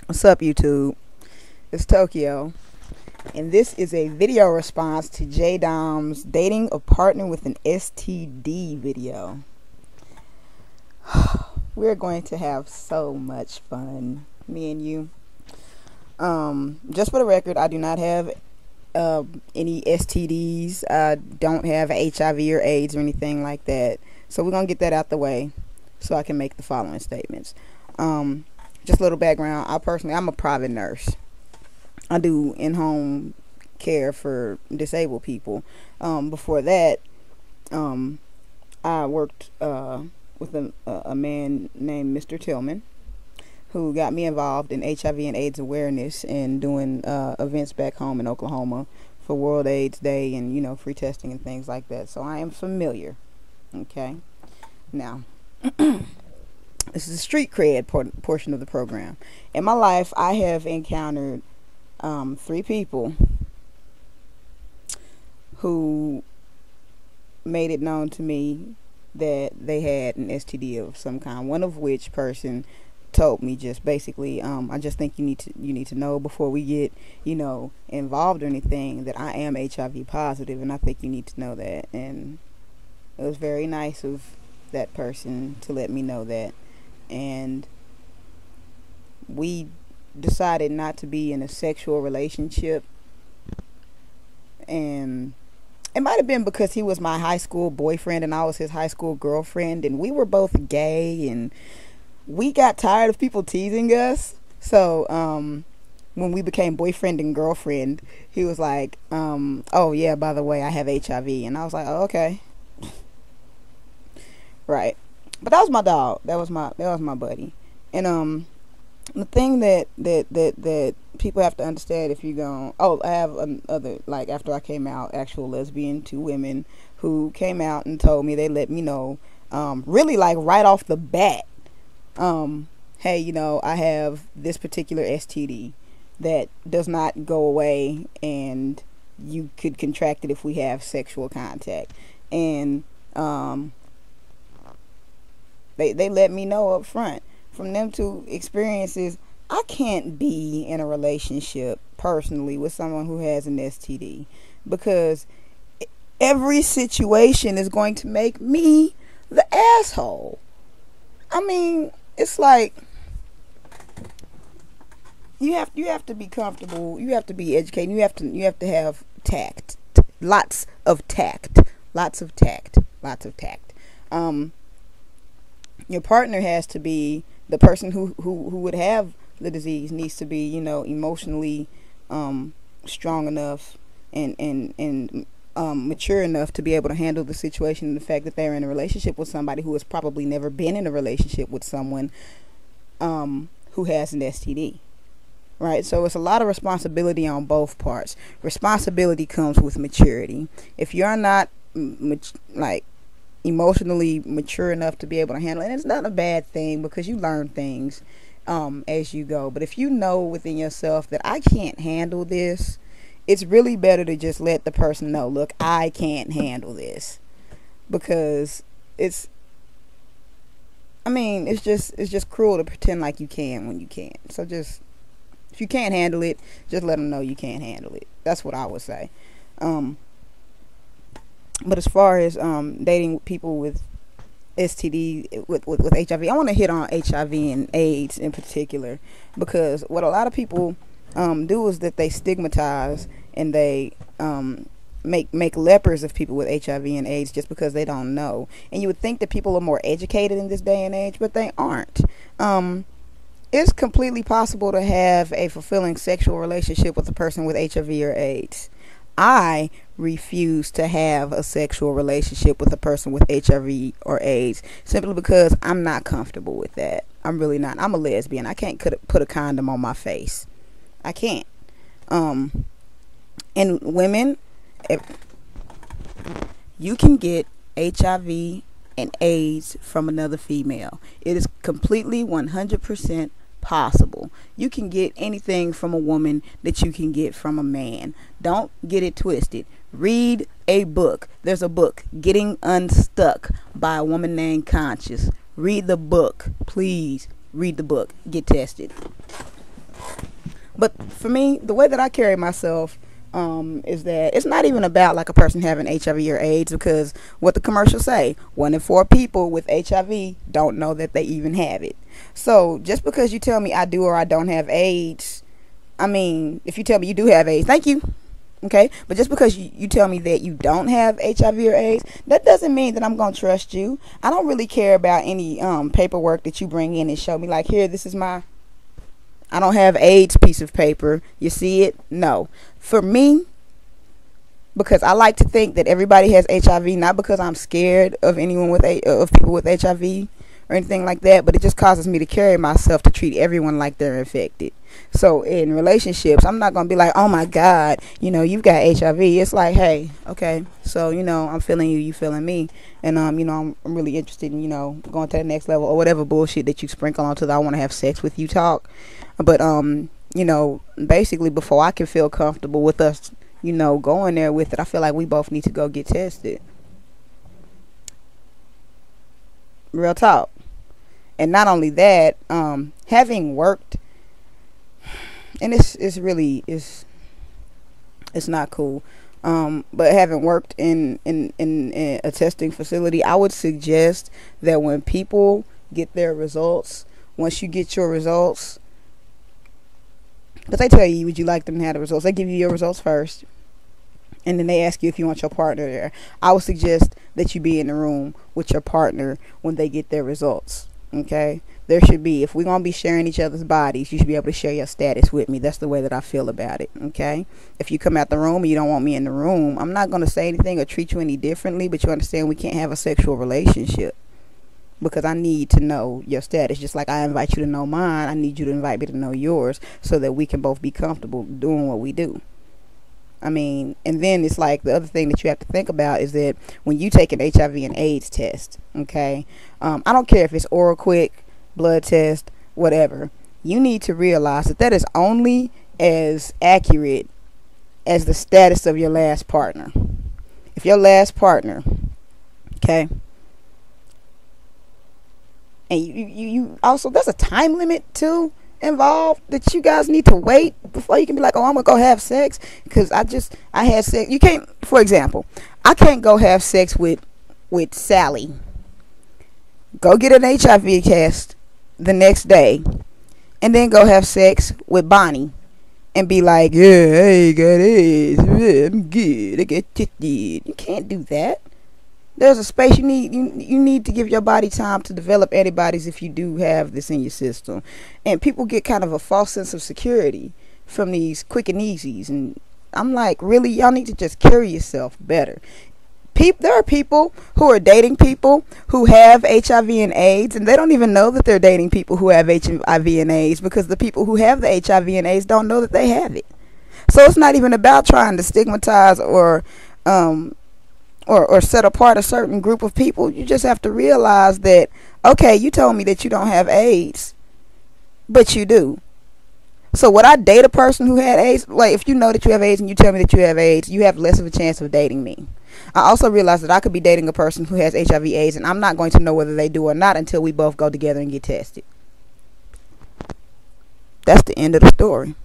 What's up, YouTube? It's Tokyo, and this is a video response to JayeDom's dating a partner with an STD video. We're going to have so much fun, me and you. Just for the record, I do not have any STDs. I don't have HIV or AIDS or anything like that. So we're going to get that out the way so I can make the following statements. Just a little background. I'm a private nurse. I do in-home care for disabled people. Before that, I worked with a man named Mr. Tillman, who got me involved in HIV and AIDS awareness and doing events back home in Oklahoma for World AIDS Day and, you know, free testing and things like that. So I am familiar. Okay. Now, this is the street cred portion of the program. In my life, I have encountered 3 people who made it known to me that they had an STD of some kind. One of which person told me just basically, I just think you need to know before we get, you know, involved or anything, that I am HIV positive, and I think you need to know that. And it was very nice of that person to let me know that. And we decided not to be in a sexual relationship, and it might have been because he was my high school boyfriend and I was his high school girlfriend, and we were both gay, and we got tired of people teasing us. So when we became boyfriend and girlfriend, he was like, oh yeah, by the way, I have HIV. And I was like, oh, okay. Right. But that was my dog. That was my buddy. And the thing that people have to understand, if you go, I have another, like, after I came out, actual lesbian, 2 women who came out and told me, they let me know, really like right off the bat, hey, you know, I have this particular STD that does not go away, and you could contract it if we have sexual contact. And they let me know up front. From them 2 experiences, I can't be in a relationship personally with someone who has an STD, because every situation is going to make me the asshole. I mean, it's like you have to be comfortable, you have to be educated, you have to have tact, lots of tact. Your partner has to be, the person who would have the disease needs to be, you know, emotionally strong enough and mature enough to be able to handle the situation, and the fact that they're in a relationship with somebody who has probably never been in a relationship with someone who has an STD. Right? So it's a lot of responsibility on both parts. Responsibility comes with maturity. If you're not like emotionally mature enough to be able to handle it, and it's not a bad thing, because you learn things as you go. But if you know within yourself that I can't handle this, it's really better to just let the person know, look, I can't handle this, because it's just cruel to pretend like you can when you can't. So just, if you can't handle it, just let them know you can't handle it. That's what I would say. But as far as dating people with STD, with HIV, I want to hit on HIV and AIDS in particular, because what a lot of people do is that they stigmatize and they make lepers of people with HIV and AIDS just because they don't know. And you would think that people are more educated in this day and age, but they aren't. It's completely possible to have a fulfilling sexual relationship with a person with HIV or AIDS. I refuse to have a sexual relationship with a person with HIV or AIDS, simply because I'm not comfortable with that. I'm really not. I'm a lesbian. I can't put a condom on my face. I can't. And women, you can get HIV and AIDS from another female. It is completely 100% possible. You can get anything from a woman that you can get from a man. Don't get it twisted. Read a book. There's a book, Getting Unstuck, by a woman named Conscious. Read the book. Please read the book. Get tested. But for me, the way that I carry myself is that it's not even about like a person having HIV or AIDS, because what the commercials say, 1 in 4 people with HIV don't know that they even have it. So just because you tell me I do or I don't have AIDS, I mean, if you tell me you do have AIDS, thank you. Okay, but just because you tell me that you don't have HIV or AIDS, that doesn't mean that I'm going to trust you. I don't really care about any paperwork that you bring in and show me, like, here, this is my I don't have AIDS piece of paper. You see it? No. For me, because I like to think that everybody has HIV, not because I'm scared of anyone with of people with HIV or anything like that, but it just causes me to carry myself to treat everyone like they're infected. So in relationships, I'm not going to be like, oh my God, you've got HIV. It's like, hey, okay, so, I'm feeling you, you feeling me. And, I'm really interested in, going to the next level or whatever bullshit that you sprinkle onto the I want to have sex with you talk. But, basically before I can feel comfortable with us, going there with it, I feel like we both need to go get tested. Real talk. And not only that, having worked, and it's not cool, but having worked in a testing facility, I would suggest that when people get their results, once you get your results, because they tell you, would you like them to have the results, they give you your results first, and then they ask you if you want your partner there. I would suggest that you be in the room with your partner when they get their results. Okay, there should be, if we're gonna be sharing each other's bodies, you should be able to share your status with me. That's the way that I feel about it. Okay, if you come out the room and you don't want me in the room, I'm not gonna say anything or treat you any differently, but you understand we can't have a sexual relationship, because I need to know your status. Just like I invite you to know mine, I need you to invite me to know yours, so that we can both be comfortable doing what we do. I mean, and then it's like the other thing that you have to think about is that when you take an HIV and AIDS test, okay, I don't care if it's oral quick, blood test, whatever, you need to realize that that is only as accurate as the status of your last partner. If your last partner, okay, and you also, there's a time limit too involved that you guys need to wait before you can be like, oh, I'm gonna go have sex because I had sex. You can't, for example, I can't go have sex with Sally, go get an HIV test the next day, and then go have sex with Bonnie and be like, yeah, I got AIDS, I'm good, I get tested. You can't do that. There's a space you need to give your body time to develop antibodies if you do have this in your system. And people get kind of a false sense of security from these quick and easies. And I'm like, really, y'all need to just carry yourself better. There are people who are dating people who have HIV and AIDS, and they don't even know that they're dating people who have HIV and AIDS, because the people who have the HIV and AIDS don't know that they have it. So it's not even about trying to stigmatize or set apart a certain group of people. You just have to realize that, okay, you told me that you don't have AIDS, but you do. So would I date a person who had AIDS? Like, if you know that you have AIDS and you tell me that you have AIDS, you have less of a chance of dating me. I also realize that I could be dating a person who has HIV AIDS, and I'm not going to know whether they do or not until we both go together and get tested. That's the end of the story.